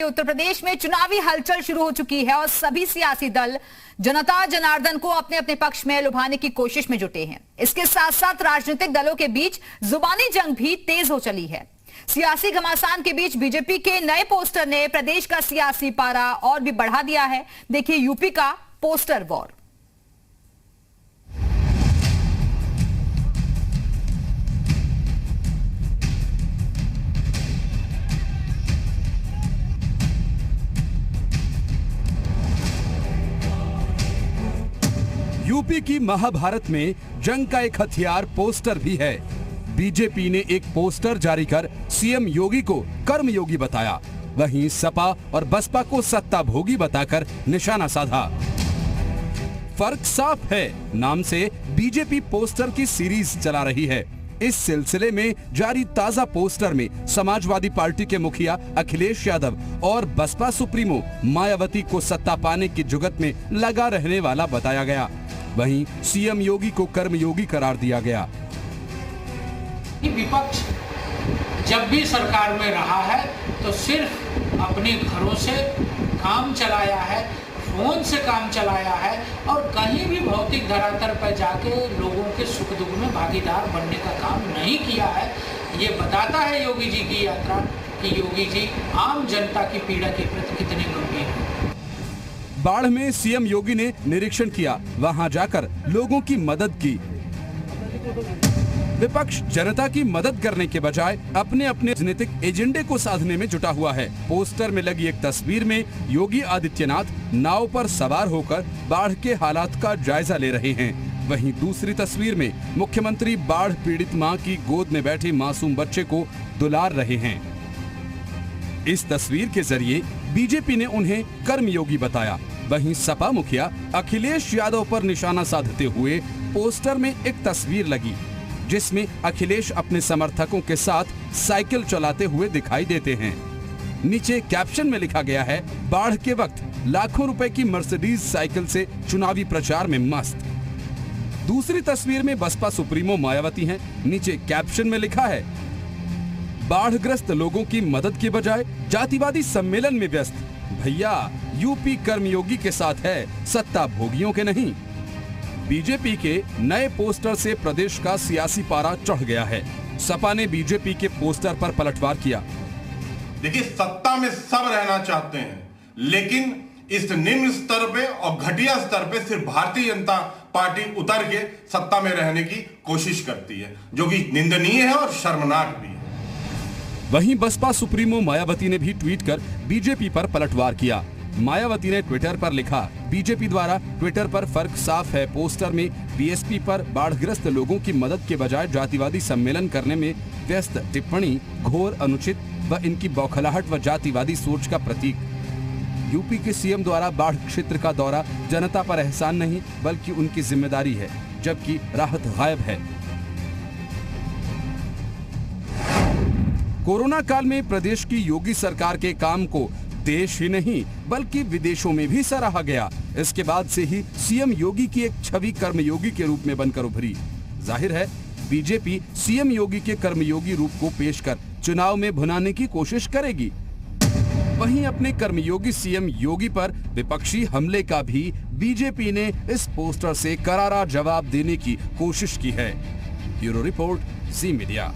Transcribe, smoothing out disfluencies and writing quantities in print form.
उत्तर प्रदेश में चुनावी हलचल शुरू हो चुकी है और सभी सियासी दल जनता जनार्दन को अपने अपने पक्ष में लुभाने की कोशिश में जुटे हैं। इसके साथ साथ राजनीतिक दलों के बीच जुबानी जंग भी तेज हो चली है। सियासी घमासान के बीच बीजेपी के नए पोस्टर ने प्रदेश का सियासी पारा और भी बढ़ा दिया है। देखिए यूपी का पोस्टर वॉर। यूपी की महाभारत में जंग का एक हथियार पोस्टर भी है। बीजेपी ने एक पोस्टर जारी कर सीएम योगी को कर्मयोगी बताया, वहीं सपा और बसपा को सत्ता भोगी बताकर निशाना साधा। फर्क साफ है, नाम से बीजेपी पोस्टर की सीरीज चला रही है। इस सिलसिले में जारी ताजा पोस्टर में समाजवादी पार्टी के मुखिया अखिलेश यादव और बसपा सुप्रीमो मायावती को सत्ता पाने की जुगत में लगा रहने वाला बताया गया। वहीं सीएम योगी को कर्मयोगी करार दिया गया। विपक्ष जब भी सरकार में रहा है तो सिर्फ अपने घरों से काम चलाया है, फोन से काम चलाया है और कहीं भी भौतिक धरातल पर जाके लोगों के सुख दुख में भागीदार बनने का काम नहीं किया है। ये बताता है योगी जी की यात्रा कि योगी जी आम जनता की पीड़ा के प्रति कितने गंभीर हैं। बाढ़ में सीएम योगी ने निरीक्षण किया, वहां जाकर लोगों की मदद की। विपक्ष जनता की मदद करने के बजाय अपने अपने राजनीतिक एजेंडे को साधने में जुटा हुआ है। पोस्टर में लगी एक तस्वीर में योगी आदित्यनाथ नाव पर सवार होकर बाढ़ के हालात का जायजा ले रहे हैं। वहीं दूसरी तस्वीर में मुख्यमंत्री बाढ़ पीड़ित मां की गोद में बैठे मासूम बच्चे को दुलार रहे हैं। इस तस्वीर के जरिए बीजेपी ने उन्हें कर्मयोगी बताया। वहीं सपा मुखिया अखिलेश यादव पर निशाना साधते हुए पोस्टर में एक तस्वीर लगी, जिसमें अखिलेश अपने समर्थकों के साथ साइकिल चलाते हुए दिखाई देते हैं। नीचे कैप्शन में लिखा गया है, बाढ़ के वक्त लाखों रुपए की मर्सिडीज साइकिल से चुनावी प्रचार में मस्त। दूसरी तस्वीर में बसपा सुप्रीमो मायावती हैं। नीचे कैप्शन में लिखा है, बाढ़ग्रस्त लोगों की मदद के बजाय जातिवादी सम्मेलन में व्यस्त। भैया यूपी कर्मयोगी के साथ है, सत्ता भोगियों के नहीं। बीजेपी के नए पोस्टर से प्रदेश का सियासी पारा चढ़ गया है। सपा ने बीजेपी के पोस्टर पर पलटवार किया। देखिए, सत्ता में सब रहना चाहते हैं, लेकिन इस निम्न स्तर पे और घटिया स्तर पे सिर्फ भारतीय जनता पार्टी उतर के सत्ता में रहने की कोशिश करती है, जो कि निंदनीय है और शर्मनाक भी है। वहीं बसपा सुप्रीमो मायावती ने भी ट्वीट कर बीजेपी पर पलटवार किया। मायावती ने ट्विटर पर लिखा, बीजेपी द्वारा ट्विटर पर फर्क साफ है पोस्टर में बीएसपी पर बाढ़ग्रस्त लोगों की मदद के बजाय जातिवादी सम्मेलन करने में व्यस्त टिप्पणी घोर अनुचित व इनकी बौखलाहट व जातिवादी सोच का प्रतीक। यूपी के सीएम द्वारा बाढ़ क्षेत्र का दौरा जनता पर एहसान नहीं बल्कि उनकी जिम्मेदारी है, जबकि राहत गायब है। कोरोना काल में प्रदेश की योगी सरकार के काम को देश ही नहीं बल्कि विदेशों में भी सराहा गया। इसके बाद से ही सीएम योगी की एक छवि कर्मयोगी के रूप में बनकर उभरी। जाहिर है बीजेपी सीएम योगी के कर्मयोगी रूप को पेश कर चुनाव में भुनाने की कोशिश करेगी। वहीं अपने कर्मयोगी सीएम योगी पर विपक्षी हमले का भी बीजेपी ने इस पोस्टर से करारा जवाब देने की कोशिश की है। ब्यूरो रिपोर्ट, जी मीडिया।